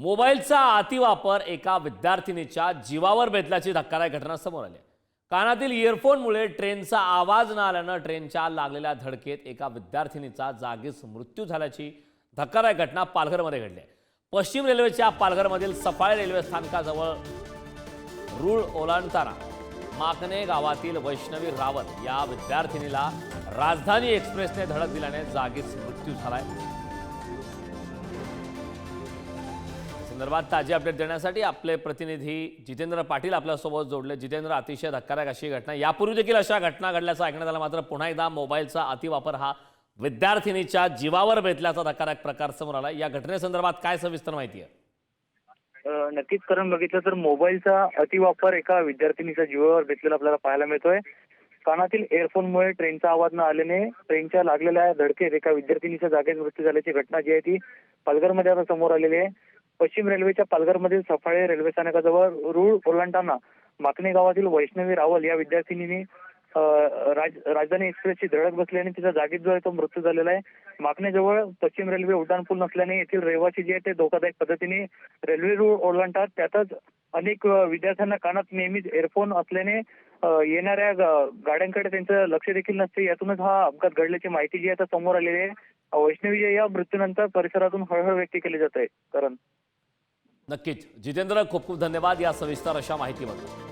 मोबाईलचा अतिवापर एका विद्यार्थिनीच्या जीवावर बेतल्याची धक्कादायक घटना समोर आली आहे। कानातील इयरफोनमुळे ट्रेनचा आवाज न आल्यानं ट्रेनच्या लागलेल्या धडकेत एका विद्यार्थिनीचा जागीच मृत्यू झाल्याची धक्कादायक घटना पालघरमध्ये घडली आहे। पश्चिम रेल्वेच्या पालघरमधील सफाळे रेल्वे स्थानकाजवळ रूळ ओलांडताना माकणे गावातील वैष्णवी रावत या विद्यार्थिनीला राजधानी एक्सप्रेसने धडक दिल्याने जागीच मृत्यू झालाय। संदर्भात ताजी अपडेट देण्यासाठी आपले प्रतिनिधी जितेंद्र पाटील आपल्यासोबत जोडले। जितेंद्र, अतिशय धक्कादायक अशी घटना, यापूर्वी देखील अशा घटना घडल्याचं ऐकण्यात आलं, मात्र पुन्हा एकदा मोबाईलचा अतिवापर हा विद्यार्थिनीच्या जीवावर बेतल्याचा धक्कादायक प्रकार समोर आला। या घटनेसंदर्भात काय सविस्तर माहिती आहे? नक्कीच करून बघितलं तर मोबाईलचा अतिवापर एका विद्यार्थिनीच्या जीवावर बेतलेला आपल्याला पाहायला मिळतोय। कानातील एअरफोनमुळे ट्रेनचा आवाज न आल्याने ट्रेनच्या लागलेल्या धडकेत एका विद्यार्थिनीच्या जागेत मृत्यू झाल्याची घटना जी आहे ती पालघरमध्ये आता समोर आलेली आहे। पश्चिम रेल्वेच्या पालघरमधील सफाळे रेल्वे स्थानकाजवळ रूळ ओलांडताना माकणे गावातील वैष्णवी रावल या विद्यार्थिनीने राजधानी एक्सप्रेसची धडक बसल्याने तिचा जागीच जो आहे तो मृत्यू झालेला आहे। माकणेजवळ पश्चिम रेल्वे उड्डाणपूल नसल्याने येथील रहिवासी जे आहे ते धोकादायक पद्धतीने रेल्वे रूळ ओलांडतात। त्यातच अनेक विद्यार्थ्यांना कानात नेहमीच एअरफोन असल्याने येणाऱ्या गाड्यांकडे त्यांचं लक्ष देखील नसते। यातूनच हा अपघात घडल्याची माहिती जी आता समोर आलेली आहे। वैष्णवी या मृत्यूनंतर परिसरातून हळहळ व्यक्त केली जात आहे। करण, नक्कीच जितेंद्र, खूप खूप धन्यवाद या सविस्तर अशा माहितीबद्दल।